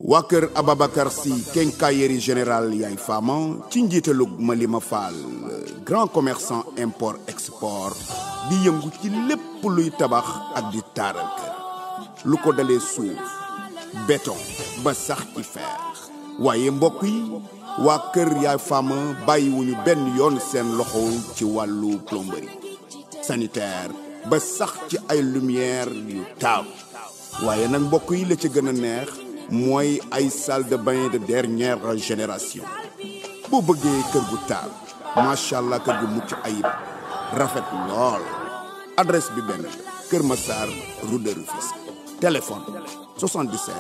waa kër Ababacar Sy quincaillerie générale yaay faama ci njiitalug Malima Fall grand commerçant import export di yëngu ci lépp luy tabax ak di taaral kër lu ko dalee suuf béton ba sax ci fer waaye mbokk yi waa kër yaay faama bàyyiwuñu benn yoon seen loxo ci wàllu plomberie sanitaire ba sax ci ay lumière yu taaw waaye nag mbokk yi la ci gën a neex mooy ay salle de bain de dernière génération boo bëggee kër gu taal macha allah kër gu mucc ayib rafet lool adresse bi benn Kër Massar rue de Rufisque téléphone 77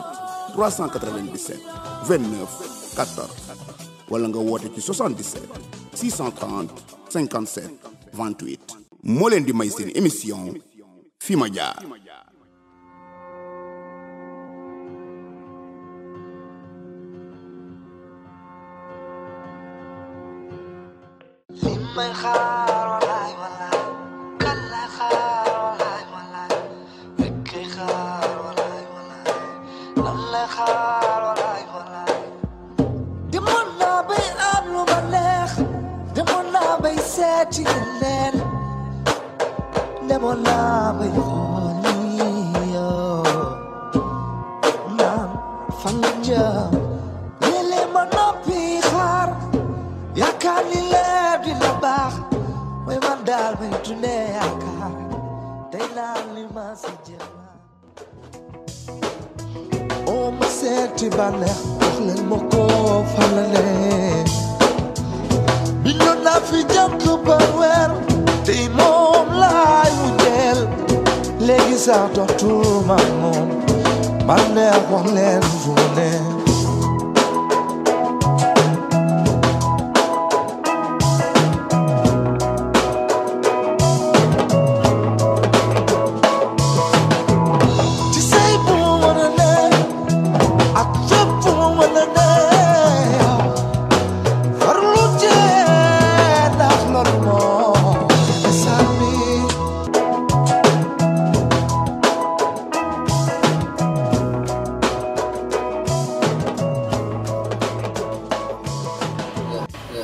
397 29 14 wala nga woote ci 77 630 57 28 moo leen di may seen émission fi ma jaar. may xaar walaay walaay kan lay xaar walaay walaay fekkay xaar walaay walaay lan lay xaar walaay walaay demoon naa bay am lu ma neex demoon naa bay seeti leen demoon naa bay xooli yoo naan fan la jëm léeg-léeg ma noppi xaar yaakaar ni leer dina baax mooy man daal may dundee yaakaar day naan li ma si jël oo ma seeti bànneex wax leen ma ko falale bi ñoo naa fi jànk ba weer tey moom laay mu jël léegi sax dootuma moom bànneex wax leen fu ne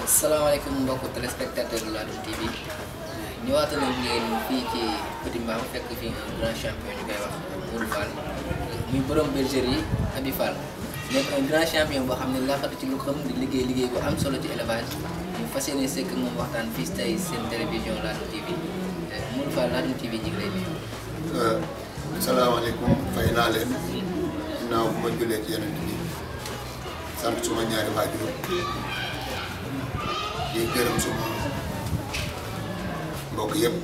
salaamaaleykum mbokku téléspectateur de Ladoum TV ñëwaat nañ ngeen fii ci Petit Mbao fekk fii un grand champion ñu koy wax Modou Fall muy borom bergerie Abi Fall nekk un grand champion boo xam ne laqatu ci lu xam di liggéey bu am solo ci élevage ñu fas yéene sekk moom waxtaan fii tey seen télévision Ladoum TV Modou Fall Ladoum TV ñu ngi lay nuyu. salaamaaleykum fay naa leen ginnaaw bu ma jullee ci yeneen bi sant suma ñaari waajur di gërëm suma mbokk yëpp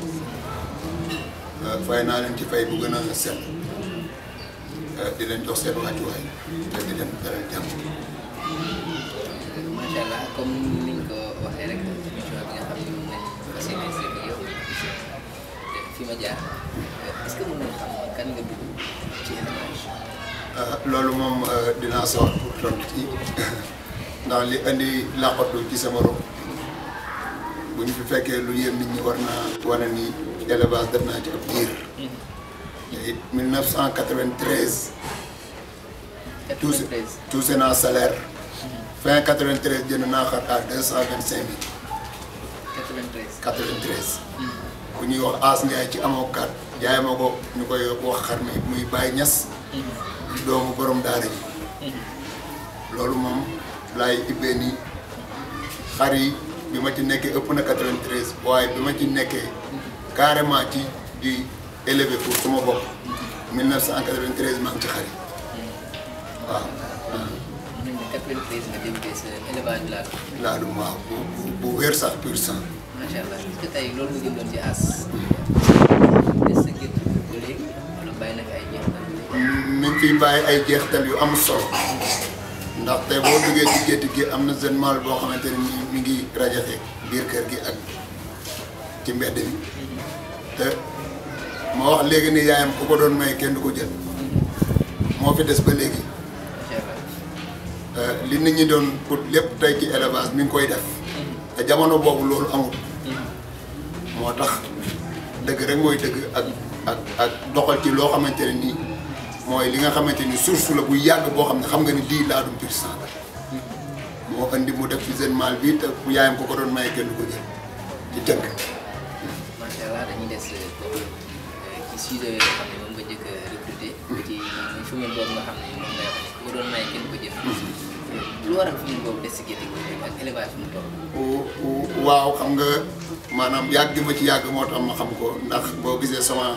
fay naa leen ci fay bu gën a set di leen jox seen wàccuwaay te di leen dalal jàmm. macha allah comme niñ ko waxee rek émission bi nga xam ne moom lañ fas yéene seetlu yow fi ma jaar est-ce que mën nañ xam kan nga dugg ci élevage. loolu moom dinaa sawar pour tontu ci ndax li indi laqatu ci sama rob bu ñu fi fekkee lu yéem nit ñi war naa wane ni élevage def naa ci ab diir. te it 1993. touché naa salaire. fin 93 jënd naa xar à 225 000. 93. bu ñuy wax As Ndiaye ci amoo kat jaay ma ko ñu koy wax xar mi muy Baye Niass. doomu borom daara ji. loolu moom laay ibbee nii xar yi. bi ma ci nekkee ëpp na 93 waaye bi ma ci nekkee carrément ci di élevé pour suma bopp 1993 maa ngi ci xar yi waaw. 93 nga débuté sa élevage Ladoum waaw bu wér sax pur sang. macha allah est-ce que tey loolu nga jëndoon ci As. des sa gerte ba léegi wala bàyyi na fi ay jeexital. mi ngi fiy bàyyi ay jeexital yu am solo. ndaxte boo duggee ci gétt gi am na jeune mâle boo xamante ne nii mi ngi rajaxe biir kër gi ak ci mbedd bi te ma wax léegi ni yaayam ku ko doon may kenn du ko jël moo fi des ba léegi li nit ñi doon pour lépp tey ci élevage mi ngi koy def te jamono boobu loolu amul moo tax dëgg rek mooy dëgg ak doxal ci loo xamante ne nii mooy li nga xamante ni source la bu yàgg boo xam ne xam nga ni lii laadum pur sang la moo andi mu def ci seen maal bi te bu yaayam ko doon maye kenn du ko jël ci tënk. macha allah dañuy des ci sujet yi nga xam ne moom nga njëkk a recruté. ci femelle boobu nga xam ne moom ngay wax ku ko doon maye kenn du ko jël. lu waral femelle boobu des ci gétt gi ak élevage bi mu toll. waaw xam nga maanaam yàgg ma ci yàgg moo tax ma xam ko ndax boo gisee sama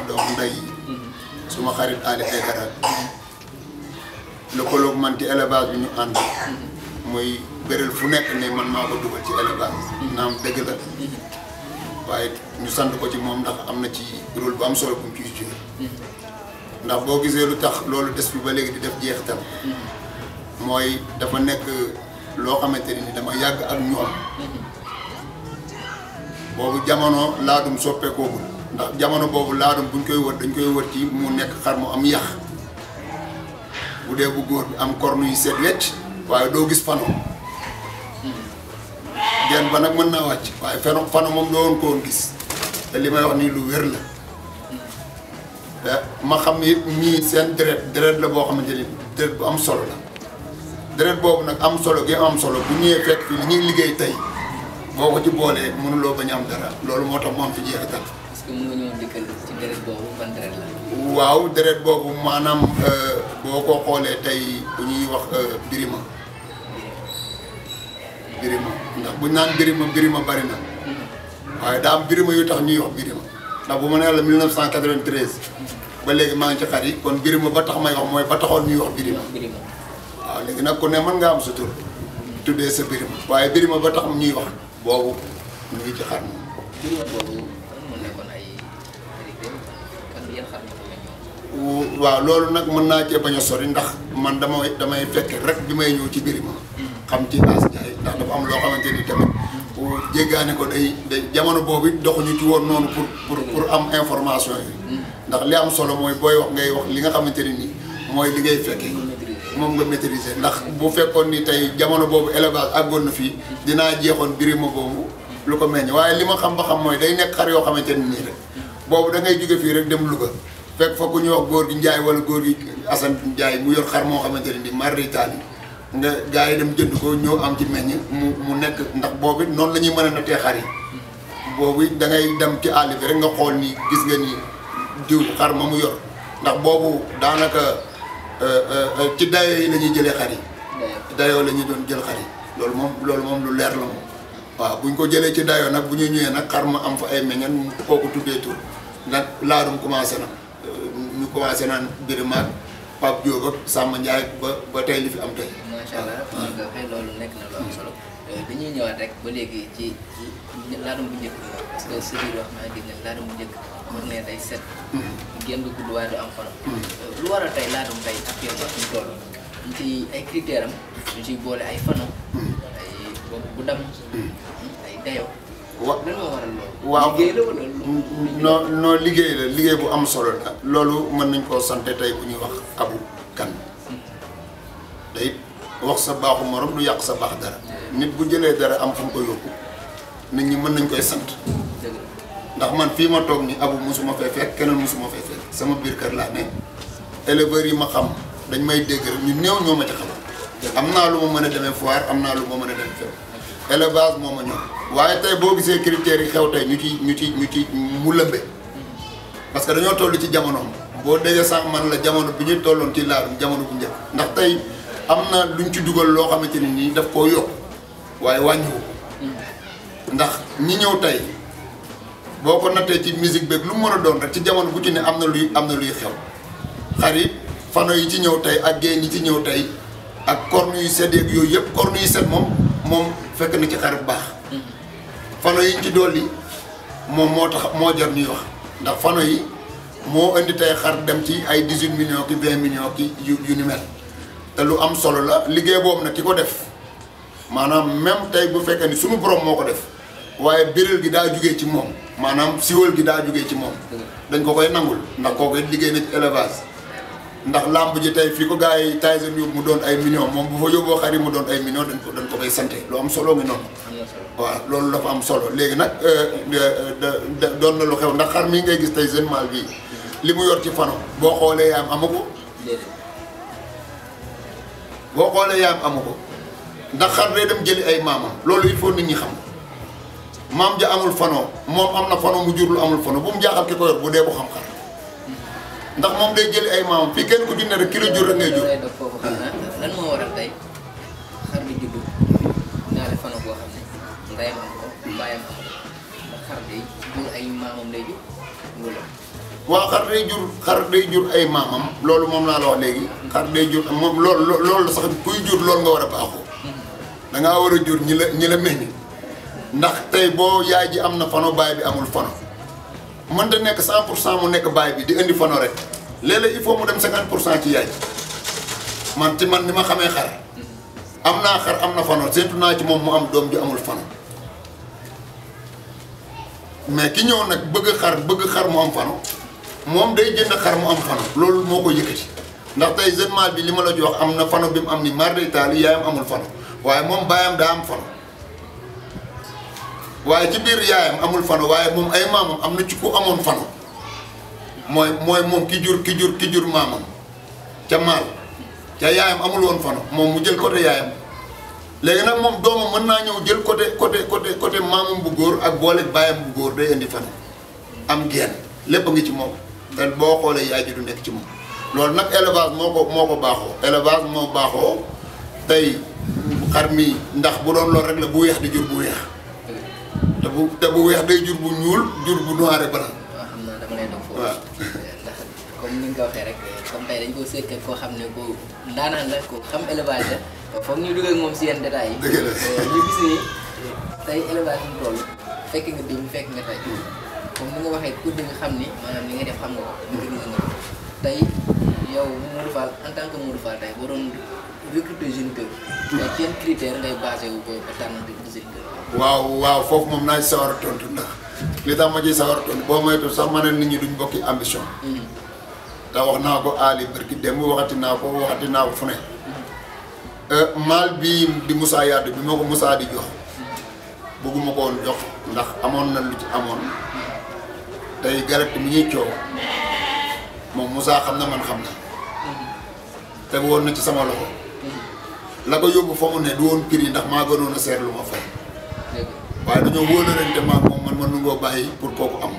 doom ndey suma xarit Ali Aïdara lëkkaloog man ci élevage bi ñu ànd muy bérél fu nekk ne man maa ko dugal ci élevage naam dëgg la waaye ñu sant ko ci moom ndax am na ci rôle bu am solo bu mu ciy joué ndax boo gisee lu tax loolu des fi ba léegi di def jeexital mooy dafa nekk loo xamante ni dama yàgg ak ñoom boobu jamono laadum soppeekoogul ndax jamono boobu laadum buñ koy wër dañ koy wër ci mu nekk xar mu am yax bu dee bu góor bi am corne yu set wecc waaye doo gis fano genn ba nag mën naa wàcc waaye fano moom doo woon ko woon gis te li may wax nii lu wér la te ma xam ni ñii seen deret la boo xamante ni deret bu am solo la deret boobu nag am solo gi am solo bu ñëwee fekk fi li ñuy liggéey tey boo ko ci boolee mënuloo bañ am dara loolu moo tax mu am fi jeexital. est-ce que mën nga ñëw dikkal ci deret boobu ban deret la. waaw deret boobu maanaam boo ko xoolee tey bu ñuy wax birima ndax buñ naan birima bari na waaye daa am birima yu tax ñuy wax birima ndax bu ma nee la 1993 ba léegi maa ngi ci xar yi kon birima ba tax may wax mooy ba taxoon ñuy wax birima waaw léegi nag ku ne mën nga am sa tur tuddee sa birima waaye birima ba tax ñuy wax boobu ñu ngi ci xar moom. birima boobu mu nekkoon ay kan yan xar moo ko meññoon. waaw loolu nag mën naa cee bañ a sori ndax man damay fekk rek bi may ñëw ci birima xam ci As Ndiaye ndax dafa am loo xamante ni tamit jéggaane ko day jamono boobu it doxuñu ci woon noonu pour am information yi ndax li am solo mooy booy wax ngay wax li nga xamante ni nii mooy li ngay fekkee moom nga maîtriser ndax bu fekkoon ni tey jamono boobu élevage àggoon na fii dinaa jeexoon birima boobu lu ko meññ waaye li ma xam ba xam mooy day nekk xar yoo xamante ni nii rek boobu da ngay jóge fii rek dem Louga fekk fa ku ñuy wax góor gi Ndiaye wala góor gi Assane Ndiaye mu yor xar moo xamante ne nii maritaal yi nga gars yi dem jënd ko ñëw am ci meññ mu nekk ndax boobu noonu la ñuy mën a nattee xar yi boobu da ngay dem ci àll bi rek nga xool ni gis nga ni diw xar ma mu yor ndax boobu daanaka ci dayoo yi la ñuy jëlee xar yi dayoo la ñuy doon jël xar yi loolu moom lu leer la moom waaw buñ ko jëlee ci dayoo nag bu ñu ñëwee nag xar ma am fa ay meññan kooku tuddee tur nag laadum commencé na ñu commencé naan Birima ak Pape Diop ak Samba Ndiaye ba tey li fi am tey. macha allah nga xëy loolu nekk na lu am solo dañuy ñëwaat rek ba léegi ci laadum bu njëkk parce que si biir wax maa ngi dégg laadum bu njëkk mën ne day set génn gudd waaye du am fanam lu waral tey laadum tey actuellement suñu toll ñu ci ay critères am ñu ciy boole ay fanam ay bu dam ay dayo lan moo waral loolu. waaw liggéey la wala non liggéey bu am solo la loolu mën nañ koo sant tey bu ñuy wax Abou Kane day wax sa baaxu morom du yàq sa baax dara nit bu jëlee dara am fu mu ko yóbbu nit ñi mën nañ koy sant ndax man fii ma toog ni Abou mosuma fee fekk keneen mosuma fee fekk sama biir kër laa ne éleveurs yi ma xam dañ may dégg rek ñu néew ñoo ma ci xam am naa lu ma mën a demee foire am naa lu ma mën a demee fépp élevage moo ma ñor waaye tey boo gisee critères yi xew tey ñu ci mu lëmbe parce que dañoo toll ci jamonoom boo déggee sax man la jamono bi ñu tolloon ci laadum jamono bu njëkk ndax tey am na luñ ci dugal loo xamante ni nii daf koo yokk waaye wàññiwu ndax ñi ñëw tey boo ko nattee ci musique beeg lu mu mën a doon rek ci jamono bu ci ne am na luy xew xar yi fano yi ci ñëw tey ak géej yi ci ñëw tey ak corne yu set yeeg yooyu yëpp corne yu set moom fekk na ci xar bu baax fano yi ñu ci dolli moom moo tax moo jar ñuy wax ndax fano yi moo indi tey xar dem ci ay 18 millions ki 20 millions ki yu ni mel te lu am solo la liggéey boobu nag ki ko def maanaam même tey bu fekkee ni suñu borom moo ko def waaye biral gi daa jugee ci moom maanaam siwal gi daa jugee ci moom dañ ko koy nangul ndax kooku it liggéey na ci élevage ndax làmb ji tey fii ko gars yi Tyson yóbbu mu doon ay millions moom bu fa yóbboo xar yi mu doon ay millions dañ ko koy sante lu am solo ngi noonu waaw loolu dafa am solo léegi nag doon na lu xew ndax xar mii ngay gis tey jeune mâle bi li mu yor ci fano boo xoolee yaayam amu ko déedéet. boo xoolee yaayam amu ko ndax xar day dem jëli ay maamam loolu il faut nit ñi xam maam ja amul fano moom am na fano mu jur lu amul fano bu mu jaaxal ki ko yor bu dee bu xam xar ndax moom day jëli ay maamam fii kenn ku ci ne rek ki la jur rek ngay jur. daf foofu xam naa lan moo waral tey xar bi juddu ñaari fano boo xam ne ndeyam am ko baayam am ko ndax xar day jur ay maamam lay jur wala. waaw xar day jur ay maamam loolu moom laa la wax léegi xar day jur moom loolu sax kuy jur loolu nga war a baaxoo da ngaa war a jur ñi la meññ ndax tey boo yaay ji am na fano baay bi amul fano mënta nekk 100% mu nekk baay bi di indi fano rek léeg-léeg il faut mu dem 50% ci yaay man ni ma xamee xar am naa xar am na fano seetu naa ci moom mu am doom ju amul fano mais ki ñëw nag bëgg xar mu am fano moom day jënd xar mu am fano loolu moo ko yëkkati ndax tey jeune mâle bi li ma la jox am na fano bi mu am ni mar day taal yaayam amul fano waaye moom baayam daa am fano waaye ci biir yaayam amul fano waaye moom ay maamam am na ci ku amoon fano mooy moom ki jur maamam ca maal ca yaayam amul woon fano moom mu jël côté yaayam léegi nag moom doomam mën naa ñëw jël côté maamam bu góor ak boole baayam bu góor day indi fano am geen lépp a ngi ci moom te boo xoolee yaay ji du nekk ci moom loolu nag élevage moo ko baaxoo élevage moo baaxoo tey xar mi ndax bu doon loolu rek la bu weex di jur bu weex te bu weex day jur bu ñuul jur bu noir et blanc. waaw xam naa dama lay doon foofu. waaw ndax comme ni nga ko waxee rek comme tey dañ ko sekk koo xam ne ko ndaanaan la ko xam élevage la foog ñu dugg ak moom si yenn détails yi. dëgg la ñu gis ni tey élevage mu toll fekk nga démb fekk nga tey comme ni nga waxee ku dëgg xam ni maanaam li nga def xam nga ko ñu dëgg nga ko tey yow Modou Fall en tant que Modou Fall tey boo doon recruter jeune kër. tey quel critère ngay basé wu ko ba tànn di jeune kër. waaw foofu moom naa ci sawar a tontu ndax li tax ma ciy sawar a tontu boo moytu sax ma ne nit ñi duñ bokki ambition. te wax naa ko Ali barki démb waxati naa ko fu ne. maal bii di Moussa Yade bi ma ko Moussa di jox bëgguma ko woon jox ndax amoon na lu ci amoon tey garab mi ñuy coow moom Moussa xam na man xam na tegu woon na ci sama loxo la ko yóbbu fa mu ne du woon prix ndax maa gënoon a seer lu ma fay waaye dañoo wóolarante maag moom man nu ngoo bàyyi pour kooku am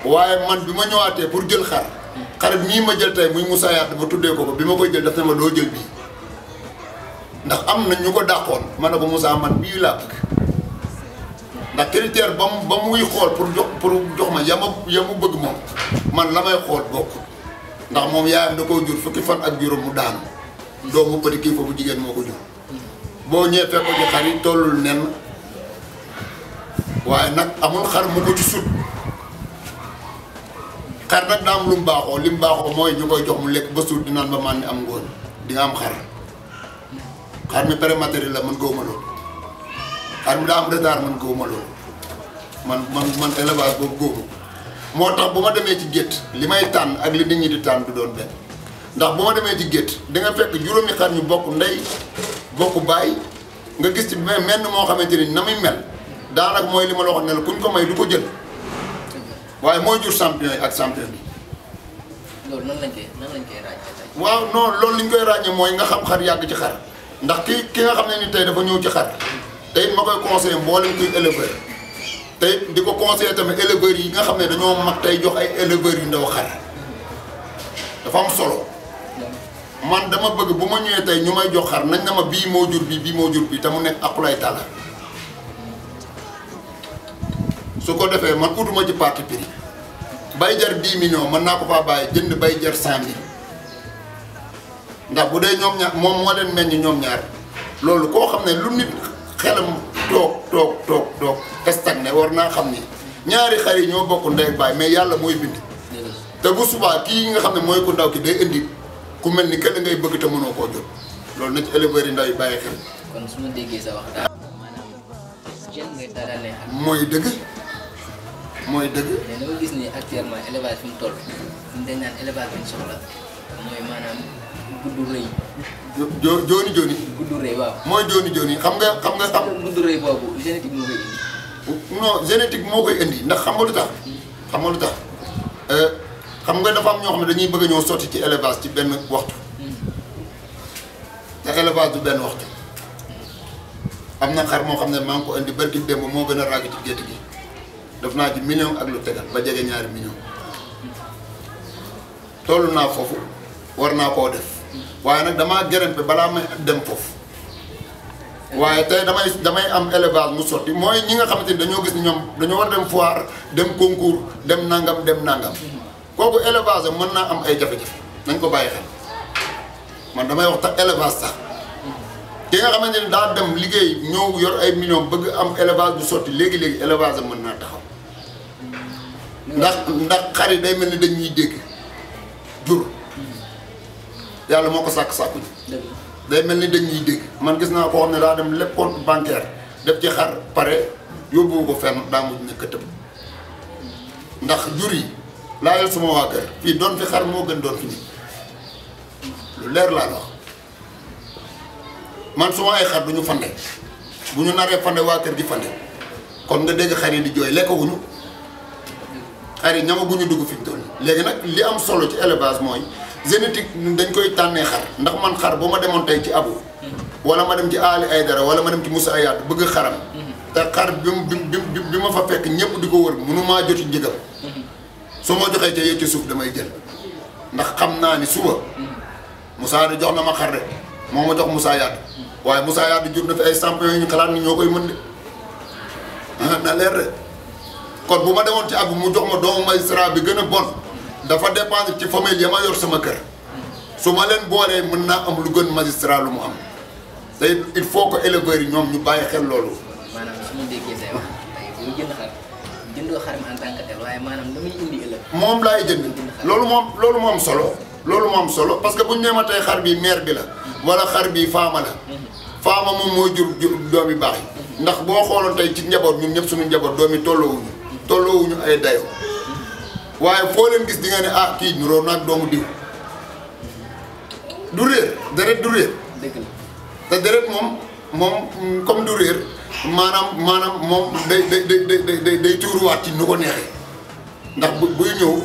waaye man bi ma ñëwaatee pour jël xarit mii ma jël tey muy Moussa Yade ma tuddee ko bi ma koy jël daf ne ma doo jël bii ndax am na ñu ko dàqoon ma ne ko Moussa man bii laa bëgg ndax critère ba muy xool pour jox ma ya mu bëgg moom man la may xool bokkul ndax moom yaayam da koo jur fukki fan ak juróom mu daanu doomu petit kii fa bu jigéen moo ko jur boo ñëwee fekk ko ci xar yi tollul nen waaye nag amul xar mu ko ci sut xar nag daa am lu mu baaxoo li mu baaxoo mooy ñu koy jox mu lekk ba suut di naan ba man ni am ngoon di nga am xar mi prématuré la mën gëwuma loolu xar mi daa am retard mën gëwuma loolu man élevage boobu góobu moo tax bu ma demee ci gétt li may tànn ak li nit ñi di tànn du doon benn ndax bu ma demee ci gétt di nga fekk juróomi xar ñu bokk ndey bokk baay nga gis ci menn moo xamante ni na muy mel daanaka mooy li ma la waxoon ne la kuñ ko may du ko jël waaye mooy jur champion yi ak champion bi. loolu nan lañ koy ràññee. waaw non loolu li ñu koy ràññee mooy nga xam xar yàgg ci xar ndax ki nga xam ne ni tey dafa ñëw ci xar te it ma koy conseillé mboolem kuy éleveur te it di ko conseillé tamit éleveurs yi nga xam ne dañoo mag tey jox ay éleveurs yu ndaw xar dafa am solo man dama bëgg bu ma ñëwee tey ñu may jox xar nañ na ma bii moo jur bii moo jur bii te mu nekk akulay tàlla su ko defee man utuma ci parti prix bay jar 10 millions mën naa ko faa bàyyi jënd bay jar 100 000 ndax bu dee ñoom ñaar moom moo leen meññ ñoom ñaar loolu koo xam ne lu nit xelam toog stagné war naa xam ni ñaari xar yi ñoo bokk ndey baay mais yàlla mooy bind te bu subaa kii nga xam ne mooy ku ndaw ki day indi ku mel ni kenn ngay bëgg te mënoo koo jot loolu na ci éleveurs yi ndaw yi bàyyi xel. kon su ma déggee sa wax daal maanaam jën ngay dalalee xar. mooy dëgg. mais dama gis ni actuellement élevage fi mu toll ñu dañ naan élevage bi ñu soxla mooy maanaam gudd rëy. jooni gudd rëy waaw. mooy jooni xam nga. gudd rëy boobu génétique moo koy indi. non génétique moo koy indi ndax xam nga lu tax. xam nga dafa am ñoo xam ne dañuy bëgg ñoo sotti ci élevage ci benn waxtu te élevage du benn waxtu am na xar moo xam ne maa ngi ko indi barki démb moo gën a ràgg ci gétt gi def naa ci million ak lu tegal ba jege 2 millions toll naa foofu war naa koo def waaye nag damaa gërëmpe balaa may dem foofu waaye tey damay am élevage mu sotti mooy ñi nga xamante ni dañoo gis ni ñoom dañoo war dem foire dem concours dem nangam kooku élevage mën naa am ay jafe-jafe nañ ko bàyyi xel man damay wax tax élevage sax ki nga xamante ni daa dem liggéey ñëw yor ay millions bëgg am élevage bu sotti léegi élevage mën naa taxaw ndax xar yi day mel ni dañuy dégg jur yàlla moo ko sàkk-sàkkuñ day mel ni dañuy dégg man gis naa koo xam ne daa dem lépp compte bancaire def ci xar pare yóbbu ko fenn daa mujj ne këtëb ndax jur yi laajal suma waa kër fii doon fi xar moo gën doon fi nit lu leer laa la wax man suma ay xar du ñu fande bu ñu naree fande waa kër gi fande kon nga dégg xar yi di jooy lekkawuñu xar yi ñamaguñu dugg fi mu toll léegi nag li am solo ci élevage mooy génétique dañ koy tànnee xar ndax man xar bu ma demoon tey ci abu wala ma dem ci Ali Aydara wala ma dem ci Moussa Ayaat bëgg xaram te xar bi ma fa fekk ñëpp di ko wër mënumaa joti njëgam su ma joxee ca yee ci suuf damay jël ndax xam naa ni suba Moussa di jox na ma xar de moo ma jox Moussa Ayaat waaye Moussa Ayaat jur na fi ay champion yi ñu xalaat ni ñoo koy mën de na leer de kon bu ma demoon ci abu mu jox ma doomu magistrat bi gën a bon dafa dépendre ci famille ya ma yor sama kër su ma leen boolee mën naa am lu gën magistrat lu mu am te il faut que éleveurs yi ñoom ñu bàyyi xel loolu. maanaam su ma déggee say wax tey bu ñu jënd xar jëndoo xar mi en tant que tel waaye maanaam lu muy indi ëllëg. moom laay jënd loolu moo am solo loolu moo am solo parce que bu ñu nee ma tey xar bi mère bi la wala xar bi faama la faama moom mooy jur doom yu baax yi ndax boo xooloon tey ci njaboot ñun ñëpp suñu njaboot doom yi tolloowuñu ay dayo waaye foo leen gis di nga ne ah kii nuroo naag doomu diw du réer deret du réer te deret moom comme du réer maanaam moom day tuuruwaat ci nu ko neexee ndax buy ñëw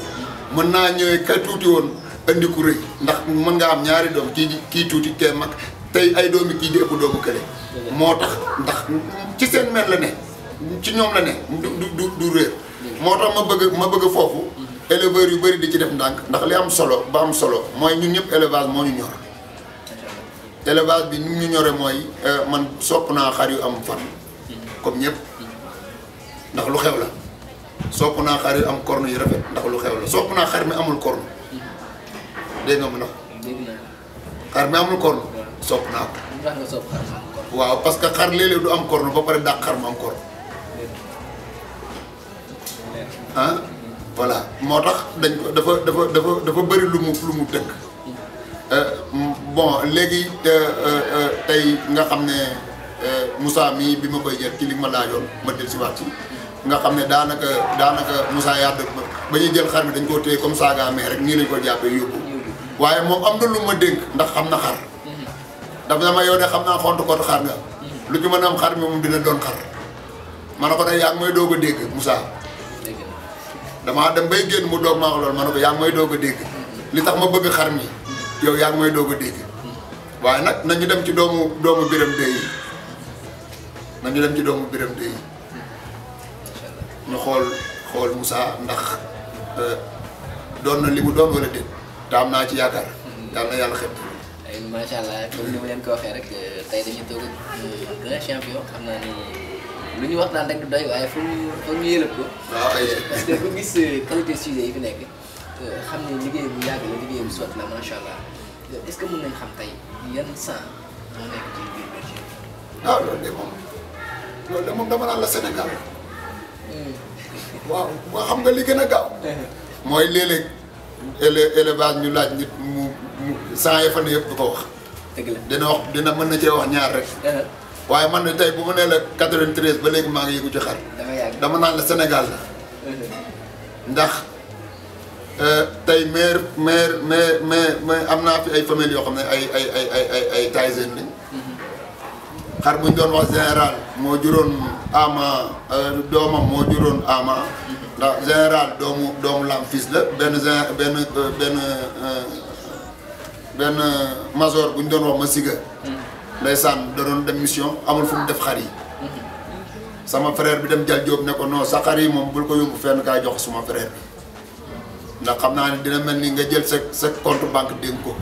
mën naa ñëwee ka tuuti woon andi ku rëy ndax mën nga am ñaari doom kii tuuti kee mag tey ay doomi kii di ëpp doomu kële moo tax ndax ci seen mel la ne ci ñoom la ne du réer moo tax ma bëgg foofu éleveurs yu bëri di ci def ndànk ndax li am solo ba am solo mooy ñun ñëpp élevage moo ñu ñor élevage bi ni ñu ñore mooy man sopp naa xar yu am fan comme ñëpp ndax lu xew la sopp naa xar yu am corne yu rafet ndax lu xew la sopp naa xar mi amul corne dégg nga mu ndax xar mi amul corne sopp naa ko waaw parce que xar léeg-léeg du am corne ba pare dàq xar mu am corne ah voilà moo tax dañ ko dafa bëri lu mu tënk bon léegi tey nga xam ne Moussa mii bi ma koy jël ci li ma laajoon ma del si waat ci nga xam ne daanaka Moussa Yadd ba ñuy jël xar mi dañ koo téye comme saaga mais rek nii lañ ko jàppee yóbbu waaye moom am na lu ma dénk ndax xam na xar daf na ma yow de xam naa xontu kootu xar nga lu ci mën a am xar mi moom dina doon xar ma ne ko nag yaa ngi may doog a dégg Moussa damaa dem bay génn mu doog maa ko loolu ma ne ko yaa ngi may doog a dégg li tax ma bëgg xar mi yow yaa ngi may doog a dégg waaye nag nañu dem ci doomu biram dee yi nañu dem ci doomu biram dee yi ñu xool Moussa ndax doon na li mu doon wala déet te am naa ci yaakaar yàlla na yàlla xet macha allah comme ni ma leen ko waxee rek tey dañuy toog grand champion xam naa ni lu ñu wax naan rek du doy waaye foog ñu yëlëb ko. waaw parce que ku gis qualité sujet yi fi nekk xam ne liggéey bu yàgg la liggéey bu sotti la macha allah est-ce que mën nañ xam tey yan sang moo nekk ci biir bergerie bi. ah loolu de moom dama naan la Sénégal waaw xam nga li gën a gaaw. mooy léeg-léeg élevage ñu laaj nit mu sang ya fa ne yëpp du ko wax. dëgg la dina mën na cee wax ñaar rek. waaye man ne tey bu ma nee la 93 ba léegi maa ngi yëgu ci xar. dama naan la Sénégal la. ndax tey mais am naa fi ay famille yoo xam ne ay Tyson lañ. xar bu ñu doon wax général moo juróon ama doomam moo juróon ama ndax général doomu lam fils la benn major bu ñu doon wax ma siga ndeysaan da doon dem mission amul fu mu def xar yi sama frère bi dem jal Jóob ne ko non sa xar yi moom bul ko yóbbu fenn kaa jox suma frère bi ndax xam naa ne dina mel ni nga jël sa compte banque dénk ko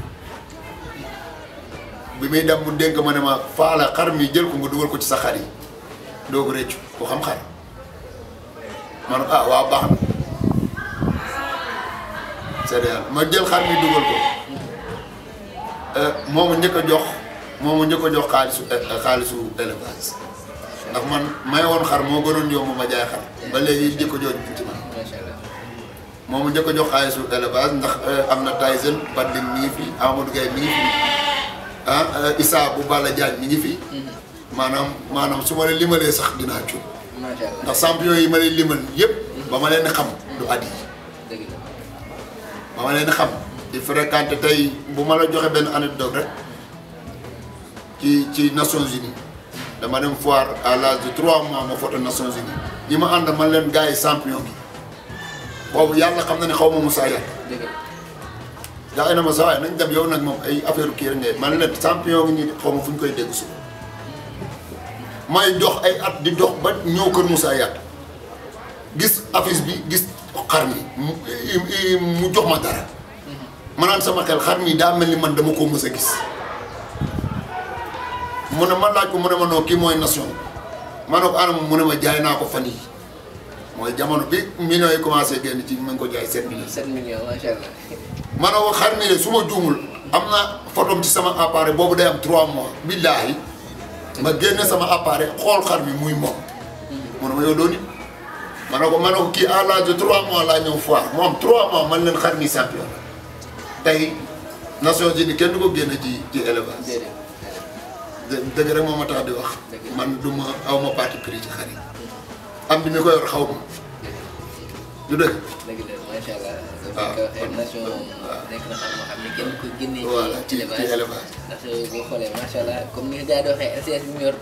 bi muy dem mu dénk ma ne ma faala xar mi jël ko nga dugal ko ci sa xar yi doo ko réccu ku xam xar ma ne ah waaw baax na c'est réel ma jël xar mi dugal ko moo ma njëkk a jox xaalisu élevage ndax man may woon xar moo gënoon yomb ma jaay xar ba léegi jikko jooju bi ci man moo ma njëkk a jox xaalisu élevage ndax am na Tyson Badlin mi ngi fi Amadou Gueye mi ngi fi Issa bu Balla Diagne mi ngi fi maanaam su ma la limalee sax dinaa cuub ndax champion yi ma lay limal yëpp ba ma leen xam du at yi ba ma leen xam di fréquenté tey bu ma la joxe benn anecdote rek ci Nations Unies dama dem foire à l'âge de 3 mois ma photo Nations Unies ñi ma ànd man leen gars yi champion bi boobu yàlla xam na ne xaw ma Moussa Yàlla gaa yi na ma sa waaye nañ dem yow nag moom ay affaire kii rek ngay man leen champion ngi ñi xaw ma fu ñu koy dégg suba may dox ay at di dox ba ñëw kër Moussa Yàlla gis affiche bi gis xar mi mu jox ma dara ma naan sama xel xar mi daa mel ni man dama ko mës a gis mu ne ma laaj ko mu ne ma noo kii mooy nation ma ne ko anam mu ne ma jaay naa ko fan yi mooy jamono bi millions yi commencé génn ci ma ngi ko jaay 7 millions. 7 millions macha allah. ma ne ko xar mi de su ma juumul am na photom ci sama appareil boobu day am 3 mois billaahi ma génne sama appareil xool xar mi muy moom mu ne ma yow doo nit ma ne ko kii à l'âge de 3 mois laa ñëw foire mu am 3 mois man leen xar mi champion tey Nations Unies kenn du ko génne ci élevage. dëgg rek moo ma tax di wax man du ma aw ma parti pris ci xar yi am di mi ko yor xaw ma du dëgg. dëgg la macha allah. waaw nation nekk na xam nga xam ne kenn ko génnee ci élevage ndax boo xoolee macha allah comme ni nga gars yi di waxee LCS bi mu yor.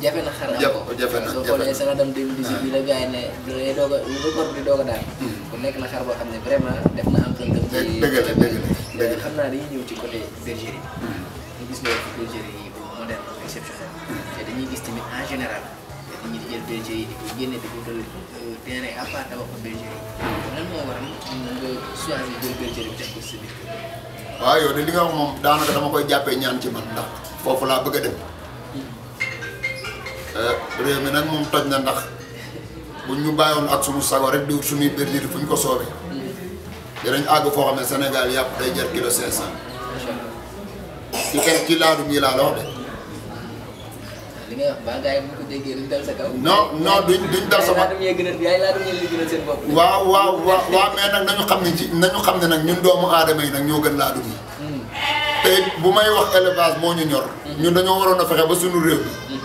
jafe na xar am ko jafe na soo xoolee sa dem 2018 bi la gars yi ne day doog a record di doog a daal. kon nekk na xar boo xam ne vraiment def na empreinte ci dëgg la xam naa dañuy ñëw ci côté bergerie ñu gis nga bergerie yi moderne exceptionnel te dañuy gis tamit en général dañuy di jël bergerie yi di ko génne di ko dal terrain à part tabax ko bergerie yi lan moo waral nga choisir jël bergerie bi def ko si biir kër. waaw yow de li nga wax moom daanaka dama koy jàppee ñaan ci man ndax foofu laa bëgg a dem réew mi nag moom toj na ndax buñ ñu bàyyoon ak suñu sago rek di wut suñuy bergerie fu ñu ko soobee dinañ àgg foo xam ne Sénégal yàpp day jar kilo 500 ci kenn ci laadum yi laa la wax de. li ngay wax ba gars yi bu ko déggee duñ dal sa kaw. non duñ dal sama. laadum yee gënal yaay laadum yee gënal seen bopp. waaw mais nag nañu xam ne nag ñun doomu aadama yi nag ñoo gën laadum yi. te bu may wax élevage moo ñu ñor. ñun dañoo waroon a fexe ba suñu réew mi.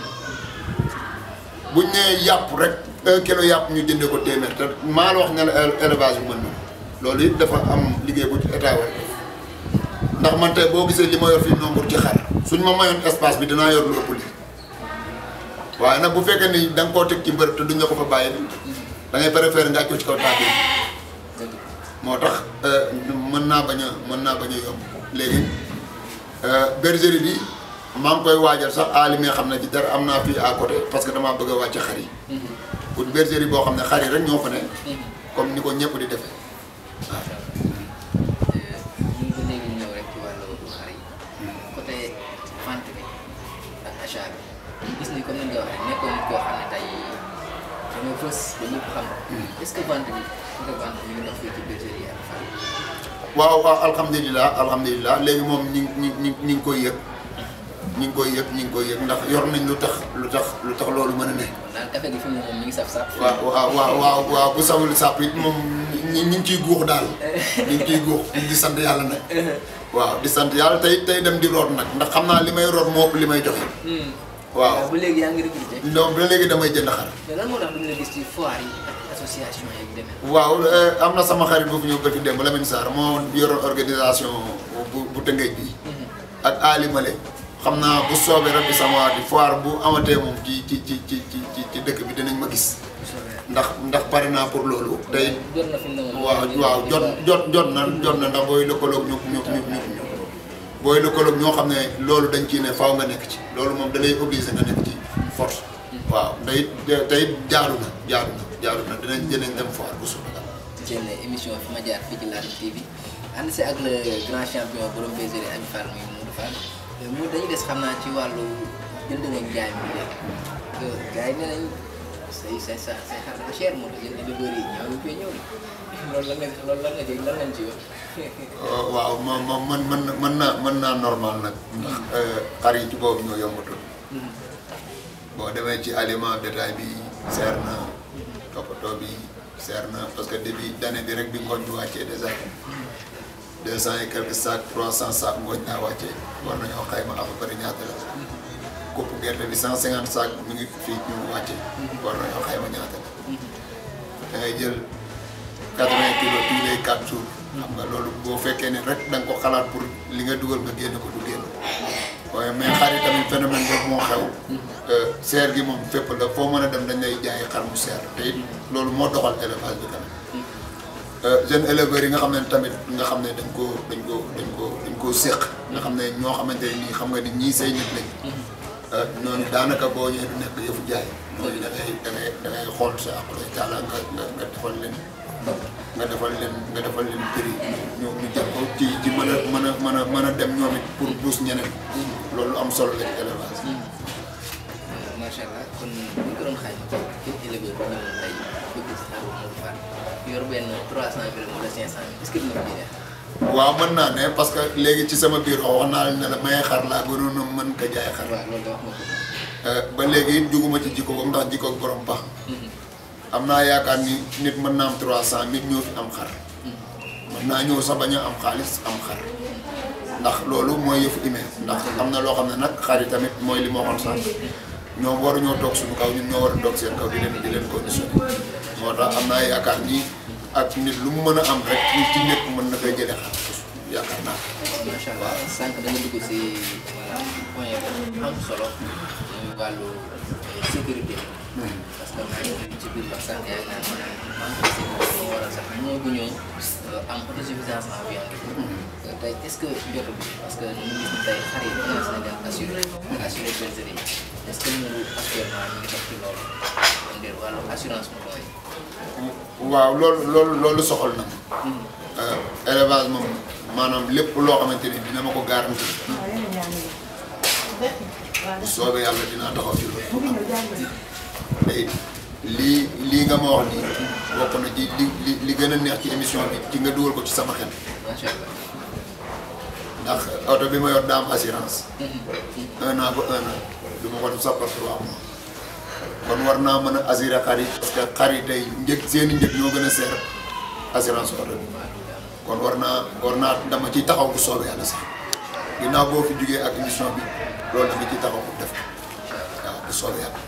buñ nee yàpp rek 1 kilo yàpp ñu jëndee ko téeméer te maa la wax ne la élevage bi mën na loolu it dafa am liggéey bu ci état war ndax man tey boo gisee li ma yor fii nombre ci xar suñ ma mayoon espace bi dinaa yor lu ëpp lii waaye nag bu fekkee ni da nga koo teg ci mbër te duñ la ko fa bàyyi da ngay préférer nga ko ci kaw table moo tax mën naa bañ a yomb léegi bergerie bi maa ngi koy waajal sax aali mi xam ne ci dara am naa fii à côté parce que damaa bëgg a wàcc xar yi pour bergerie boo xam ne xar yi rek ñoo fa ne comme ni ko ñëpp di defee waaw. gis ni comme ni nga waxee nekkoon nit koo xam ne tey dañoo fës ba ñëpp xam est-ce que vente bi mi ngi dox fii ci bergerie yi ak Fall. waaw alhamdulilah léegi moom ñi ngi koy yëg ñi ngi koy yëg ndax yor nañ lu tax loolu mën a ne. daal café gi fi mu ne moom mi ngi saf-saf. waaw bu sawul sàpp it moom ñi ngi ciy guux daal ñi ngi ciy guux di sant yàlla nag. waaw di sant yàlla tey dem di root nag ndax xam naa li may root moo ëpp li may joxe. waaw ba léegi yaa ngi recruté. non ba léegi damay jënd xar. mais lan moo tax duñu la gis ci foire yi ak association yi demee. waaw am na sama xarit bu fi ñëw bëgg démb Lamine Sarr moo yoroon organisation bu Tëngéej bi. ak Ali Male xam naa bu soobee rek bi sama waati foire bu amatee moom ci dëkk bi dinañ ma gis. ndax pare naa pour loolu tey jot na fi mu ne woon. waaw jot na ndax booy lëkkaloog booy lëkkaloog ñoo xam ne loolu dañ ciy ne faaw nga nekk ci loolu moom da lay obligé nga nekk ci force waaw tey jaaru na dinañ dem foire bu suba seen émission fi ma jaar fii ci Ladoum TV ànd si ak le grand champion borom bergerie Abi Fall muy Modou Fall mu dañuy des xam naa ci wàllu jënd nañ jaay mi léegi gars yi nee nañ say xar dafa cher moo tax yéen éleveurs yi ñoo koy ñëw loolu lan nga jëg lan lañ ci wax. waaw mën naa normal nag ndax xar yi ci boobu ñoo yombatul boo demee ci aliment bétail bi seer na toppatoo bi seer na parce que début d'année bi rek bi ngooñ bi wàccee déjà 200 et quelques sacs 300 sacs ngooñ naa wàccee war nañoo xayma à peu près ñaata la kopp gerte bi 150 sacs mu ngi fii ñu wàccee war nañoo xayma ñaata la da ngay jël 80 kilos tous les 4 jours xam nga loolu boo fekkee ne rek da nga ko xalaat pour li nga dugal nga génn ko du génn waaye mais xar yi tamit phénomène boobu moo xew seer gi moom fépp la foo mën a dem dañ lay jaay xar mu seer te it loolu moo doxal élevage bi tamit jeunes éleveurs yi nga xam ne tamit nga xam ne dañ koo séq nga xam ne ñoo xamante ne nii xam nga ni ñii say nit lañ ñooñu daanaka boo ñëwee du nekk yëfu jaay ñooñu da ngay xool sa aqulay taala nga defal leen prix ñu jël ko ci mën a dem ñoom it pour pousse ñeneen loolu am solo la ci élevage. macha allah kon bu ñu ko doon xayma képp éleveur bu ñu tey bëgg si xar Modou Fall yor benn 300 grammes wala 500 est-ce que dina ko jëlee. waaw mën naa ne parce que léegi ci sama biir wax naa leen ne la may xar laa gënoon a mën ko jaay xar. waaw loolu da wax nga ko. ba léegi it juguma ci jikko boobu ndax jikko borom pax. am naa yaakaar ni nit mën naa am 300 nit ñoo fi am xar. mën naa ñëw sax bañ a am xaalis am xar. ndax loolu mooy yëfu email ndax am na loo xam ne nag xar yi tamit mooy li ma waxoon sax ñoom waruñoo toog suñu kaw ñun ñoo war a toog seen kaw di leen conditionné moo tax am naa yaakaar ni ak nit lu mu mën a am rek ci ñëpp mën na koy jëlee xar yaakaar naa. macha allah sànq da nga dugg si point bu am solo muy wàllu sécurité. parce que maa ngi ci biir wax sànq yaa ngi naan manque de sécurité moo waral sax ñoogu ñëw am autosuffisance en viande. tey est-ce que jotul parce que ñu ngi gis tey xar yi dina Sénégal assuré bergerie est-ce que ñu actuellement ñu ngi def ci loolu kon de wàllu assurance mu mooy. waaw loolu soxal na ma. élevage moom maanaam lépp loo xamante ni dina ma ko garanti. bu soobee yàlla dinaa taxaw ci loolu. tey lii nga ma wax nii bokk na ci li gën a neex ci émission bi ci nga dugal ko ci sama xel. macha allah. ndax oto bi ma yor daa am assurance. 1 an ba 1 an du ma ko def sax par 3 mois kon war naa mën a assurer xar yi parce que xar yi tey seeni njëg ñoo gën a seer assurance oto bi kon war naa dama ciy taxaw bu soobee yàlla sax ginnaaw boo fi jugee ak émission bi loolu dama ciy taxaw pour def waaw bu soobee yàlla.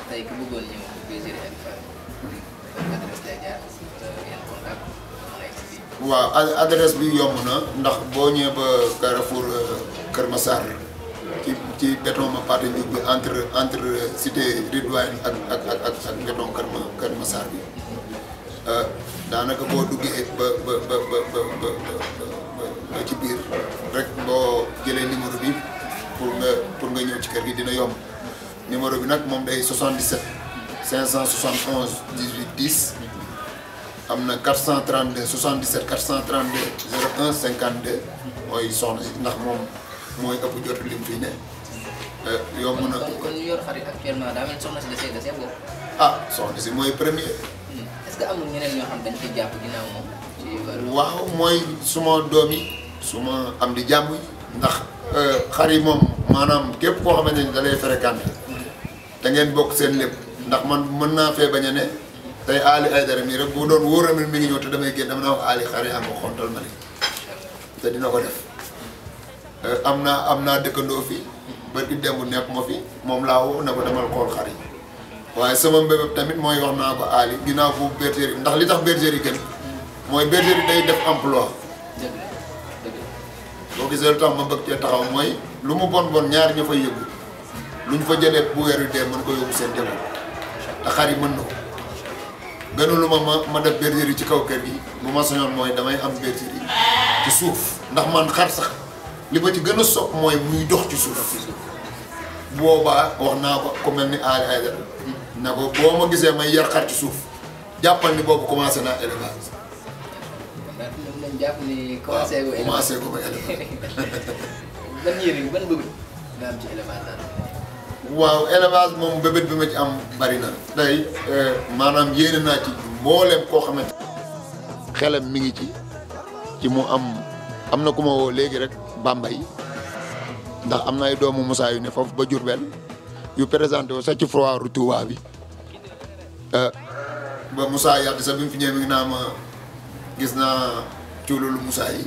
tey ku bëggoon ñëw bergerie Abi Fall adresse lay jaar yan contact waaw adresse bi yomb na ndax boo ñëwee ba Carrefour Kër Massar ci béton ma Pathé Ndiouk bi entre cité Ridouane ak béton Kër Massar bi daanaka boo duggee ba ci biir rek boo jëlee numéro bi pour nga ñëw ci kër gi dina yomb numéro bi nag moom day 77 571 18 10 am na 432 77 432 01 52 mooy soxna si ndax moom mooy ëpp jot lim fii ne yomb na. kon ñu yor xarit actuellement daa mel soxna si desee bokk. soxna si mooy premier. est-ce que amul ñeneen ñoo xam dañ koy jàpp ginnaaw moom ci wàllu. waaw mooy suma doom yi suma am di jàmm yi ndax xar yi moom maanaam képp koo xamante ni da lay fréquenté da ngeen bokk seen lépp ndax man mën naa fee bañ a ne tey Ali Aïdara mii rek bu doon wóor mi ngi ñëw te damay génn dama naa wax Ali xar yaa ngi ko xontal ma ne te dina ko def am naa dëkkandoo fi bërki démb nekk ma fi moom laa woo ne ko demal xool xar yi waaye sama mbébét tamit mooy wax naa ko Ali ginnaaw bu bergerie ndax li tax bergerie gën mooy bergerie day def emploi boo gisee lu tax ma bëgg cee taxaw mooy lu mu bon ñaari ña fay yëngu lu ñu fa jëlee bu weer wi dee mën ko yóbbu seen njaboot te xar yi mën na ko gënalu ma def bergerie ci kaw kër gi bu ma sañoon mooy damay am bergerie ci suuf ndax man xar sax li ma ci gën a sopp mooy muy dox ci suuf boobaa wax naa ko ku mel ni Aly Aïdara na ko boo ma gisee may yar xar ci suuf jàppal ni boobu commencé naa élevage. ndax mën nañ jàpp ni commencé gu élevage commencé gu ma élevage. ban yëriñ ban bëgg nga am ci élevage daal. waaw élevage moom bébét bi ma ci am bari na. tey maanaam yéene naa ci mboolem koo xamante xelam mi ngi ci mu am na ku ma woo léegi rek Bambey ndax am na ay doomu Moussa yu ne foofu ba Diourbel yu présenté wu sax ci foire Touba bi ba Moussa yàgg sax bi mu fi ñëwee mi ngi naa ma gis naa cuululu Moussa yi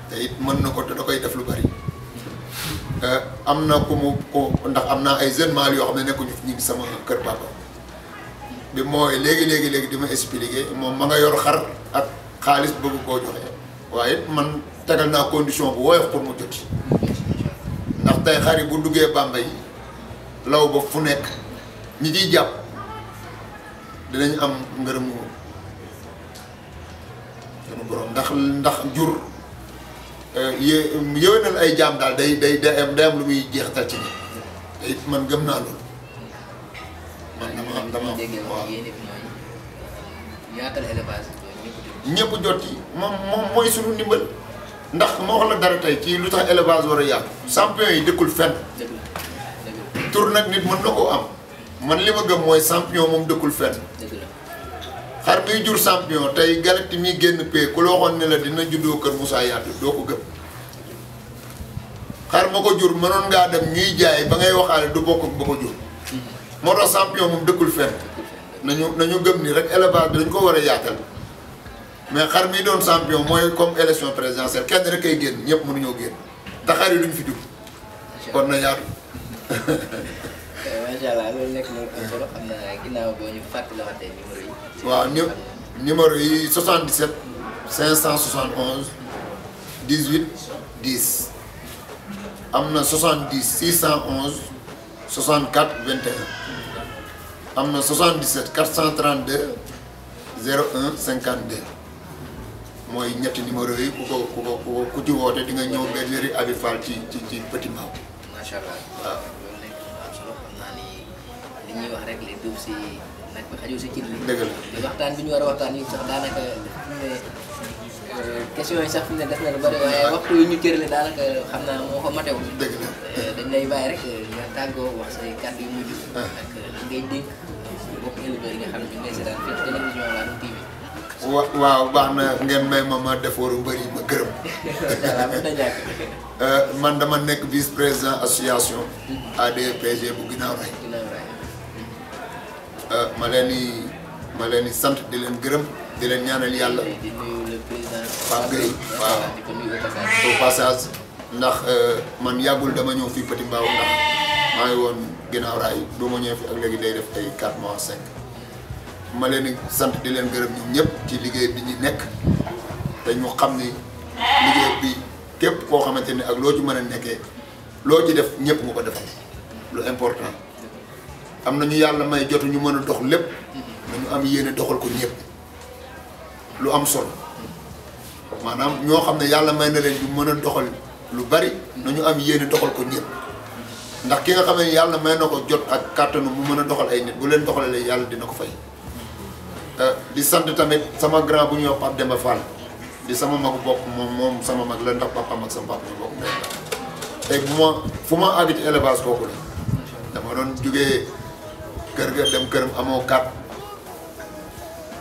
te it mën na ko te da koy def lu bari am na ku mu ko ndax am naa ay jeunes mâles yoo xam ne nekkuñu fi ñu ngi sama kër papa bi mooy léegi di ma expliquer moom ma nga yor xar ak xaalis bëgg koo joxe waaye man tegal naa condition bu woyof pour mu jot ndax tey xar yi bu duggee Bambey law ba fu nekk ñi ciy jàpp dinañ am ngërëmu sunu borom ndax jur yéwénal ay jaam daal day am lu muy jeexital ci ni te it man gëm naa loolu man dama waaw yaatal élevage ñëpp jot yi moom mooy sunu ndimbal ndax moo wax la dara tey ci lu tax élevage war a yaatu champion yi dëkkul fenn tur nag nit mën na koo am man li ma gëm mooy champion moom dëkkul fenn xar muy jur champion tey galati mi génn pee ku la waxoon ne la dina juddoo kër Moussa Yaatu doo ko gëm xar ma ko jur mënoon ngaa dem ñuy jaay ba ngay waxaale du bokk ak ba ko jur moo tax champion moom dëkkul fenn nañu gëm ni rek élevage bi dañ ko war a yaatal mais xar mi doon champion mooy comme élection présidentielle kenn rek kay génn ñëpp mënuñoo génn te xar yi duñ fi dugg kon na yaatu. macha allah loolu nekk na am solo xam naa ginnaaw boo ñu fàttaliwaatee numéro yi. waaw numéro yi 77 571 18 10 am na 70 611 64 21 am na 77 432 01 52 mooy ñetti numéro yi ku ci woote di nga ñëw bergerie Abi Fall ci Petit Mbao. macha allah waaw loolu nekk am solo xam naa ni li ñuy wax rek li duuf si nag bi xajul si cin li. dëgg la te waxtaan bi ñu war a waxtaan yëpp sax daanaka ne question yi sax fi mu ne def na lu bari waaye waxtu yi ñu cërale daanaka xam naa moo ko matewul. dëgg la dañ lay bàyyi rek nga tàggoo wax say kàddu yu mujj. ak lan ngay dénk bokk éleveurs yi nga xam ne ñu ngi lay seetaan fii ci télévision Ladoum TV. waaw baax na ngeen may ma def waru mbëri ma gërëm. man dama nekk vice président association ADPG bu Guinaw Rail. ma leen di sant di leen gërëm di leen ñaanal yàlla. di nuyu le président Pape Gueye waaw di ko nuyu au passage ndax man yàggul dama ñëw fii Petit Mbao ndax maa ngi woon Guinaw Rail bu ma ñëwee fi ak léegi day def ay 4 mois 5 ma leen di sant di leen gërëm ñun ñëpp ci liggéey bi ñu nekk te ñu xam ni liggéey bi képp koo xamante ni ak loo ci mën a nekkee loo ci def ñëpp nga ko defal lu important am na ñu yàlla may jotu ñu mën a dox lépp nañu am yéene doxal ko ñëpp lu am solo maanaam ñoo xam ne yàlla may na leen ñu mën a doxal lu bari nañu am yéene doxal ko ñëpp ndax ki nga xam ne yàlla may na ko jot ak kàttanu mu mën a doxal ay nit bu leen doxalee yàlla dina ko fay. di sant tamit sama grand bu ñuy wax Pape Demba Fall di sama magu bopp moom sama mag la ndax papaam ak sama papa ñu bokk ndey la tey fu ma àgg ci élevage kooku la dama doon jógee kër ga dem këram amoo kat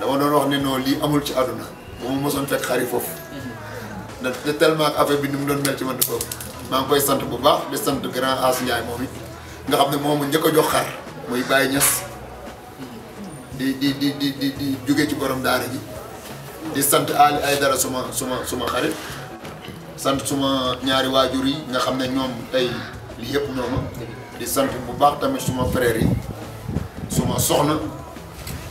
dama doon wax ne non lii amul ci àdduna bu ma mosoon fekk xari foofu de tellement que affaire bi ni mu doon mel ci man foofu maa ngi koy sant bu baax di sant grand As Ndiaye moom it nga xam ne moom mu njëkk a jox xar muy Baye Niass di jóge ci borom daara ji di sant Aly Aïdara suma xarit sant suma ñaari waajur yi nga xam ne ñoom tey lii yëpp ñooma di sant bu baax tamit suma frère yi suma soxna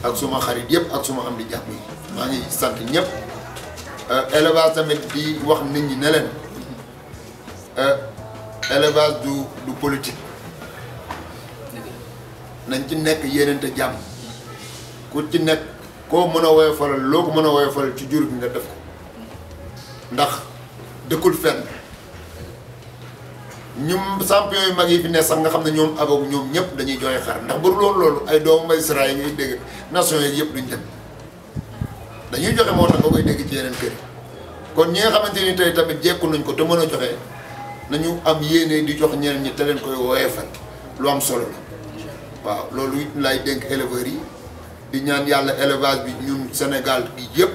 ak suma xarit yëpp ak suma am di jàpp yi maa ngi sant ñëpp élevage tamit di wax nit ñi ne leen élevage du politique nañ ci nekk yéenante jàmm ku koo mën a woyofalal loo ko mën a woyofalal ci jur bi nga def ko ndax dëkkul fenn ñum champion yu mag yi fi ne sax nga xam ne ñoom abagu ñoom ñëpp dañuy joxe xar ndax bu loolu ay doomu magistrat yi ngay dégg nation yi yëpp duñ dem dañuy joxe moo tax nga koy dégg ci yeneen kër kon ñi nga xamante ni tey tamit jekku nañ ko te mën a joxe nañu am yéene di jox ñeneen ñi te leen koy woyofal lu am solo la waaw loolu it lay dénk éleveurs yi di ñaan yàlla élevage bi ñun Sénégal gi yëpp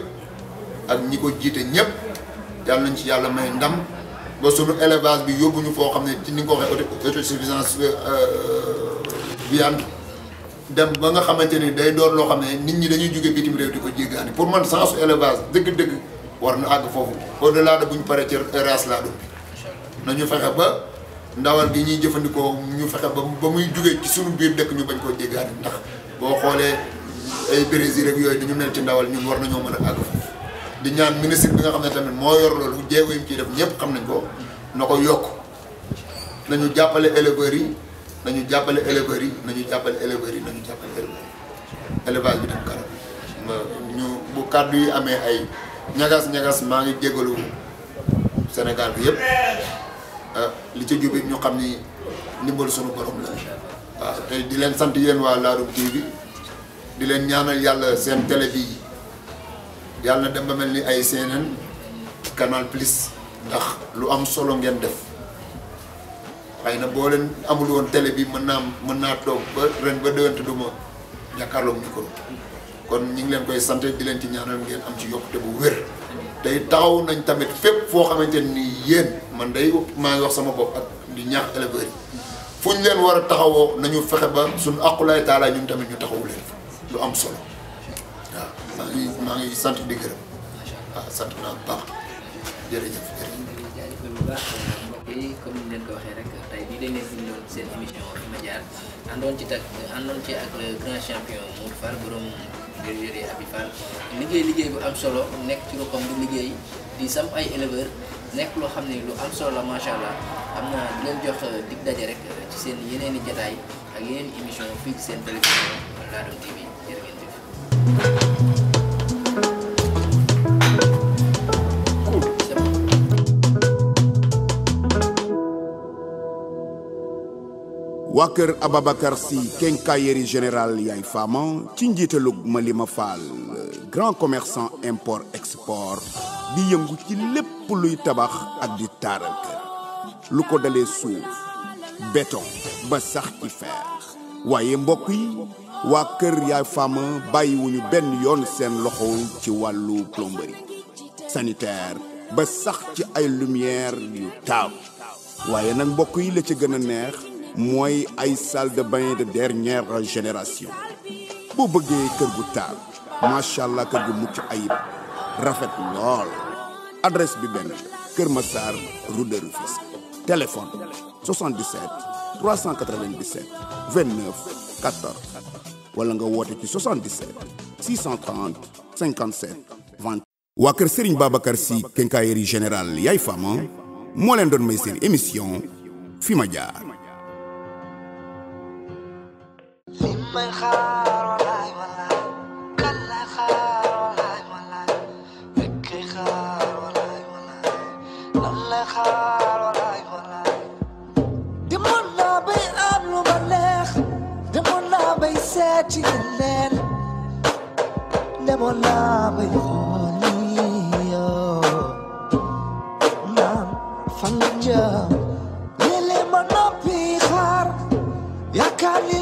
ak ñi ko jiite ñëpp yàlla nañ ci yàlla may ndam ba sunu élevage bi yóbbuñu foo xam ne ci ni nga ko waxee autosuffisance viande dem ba nga xamante ni day doon loo xam ne nit ñi dañuy jóge bitim réew di ko jéggaani pour man sensu élevage dëgg-dëgg war na àgg foofu au delà de bu ñu paree ci race laa doon bi nañu fexe ba ndawal gi ñuy jëfandikoo ñu fexe ba muy jóge ci sunu biir dëkk ñu bañ koo jéggaani ndax boo xoolee ay Brésil rek yooyu dañu mel ci ndawal ñun war nañoo mën a àgg foofu di ñaan ministre bi nga xam ne tamit moo yor loolu jéego yi mu ciy def ñëpp xam nañ ko na ko yokk nañu jàppale éleveurs yi nañu jàppale éleveurs yi nañu jàppale éleveurs yi nañu jàppale éleveurs yi élevage bi dem kanam ñu bu kàddu yi amee ay ñagas-ñagas maa ngi jégalu Sénégal bi yëpp li ci jubit ñu xam ni ndimbal sunu borom la waaw tey di leen sant yéen waa Ladoum TV di leen ñaanal yàlla seen télé bi yàlla na dem ba mel ni ay CNN Canal Plus ndax lu am solo ngeen def xëy na boo leen amul woon télé bi mën naa toog ba ren ba déwén te du ma jàkkaarloog micro kon ñu ngi leen koy sant di leen ci ñaanal ngeen am ci yokkute bu wér tey taxaw nañ tamit fépp foo xamante ni yéen man day maa ngi wax sama bopp ak di ñaax éleveurs yi fu ñu leen war a taxawoo nañu fexe ba suñu aqulaay taalaay ñun tamit ñu taxawu leen lu am solo waaw maa ngi sant di gërëm waaw sant naa bu baax jërëjëf jaajëfal bu baax mbokk yi comme ni leen ko waxee rek tey bii dañ leen bindoon seen émission Fi ma jaar àndoon ci ak le grand champion Modou Fall borom bergerie Abi Fall liggéey bu am solo nekk ci ruqam di liggéey di samp ay éleveurs nekk loo xam ne lu am solo la macha allah am na di leen jox dig daje rek ci seen yeneen i jataay ak yeneen émission fii ci seen télévision Ladoum TV jërë ngeen jëf. waa kër Ababacar Sy quincaillerie générale yaay faama ci njiitalug Malima Fall grand commerçant import export di yëngu ci lépp luy tabax ak di taaral kër lu ko dalee suuf béton ba sax ci fer waaye mbokk yi waa kër yaay faama bàyyiwuñu benn yoon seen loxo ci wàllu plomberie sanitaire ba sax ci ay lumière yu taaw waaye nag mbokk yi la ci gën a neex mooy ay salle de bain de dernière génération boo bëggee kër gu taal macha allah kër gu mucc ayib rafet lool adresse bi benn Kër Massar rue de Rufisque téléphone 77 397 29 14 wala nga woote ci 77 630 57 20. waa kër Serigne Babacar Sy quincaillerie générale yaay fama moo leen doon may seen émission Fi ma jaar. may xaar walaay walaay kan lay xaar walaay walaay fekkee xaar walaay walaay lan lay xaar walaay walaay demoon naa bay am lu ma neex demoon naa bay seeti leen demoon naa bay xooli yoo naan fan la jëm léeg-léeg ma noppi xaar yaakaar ni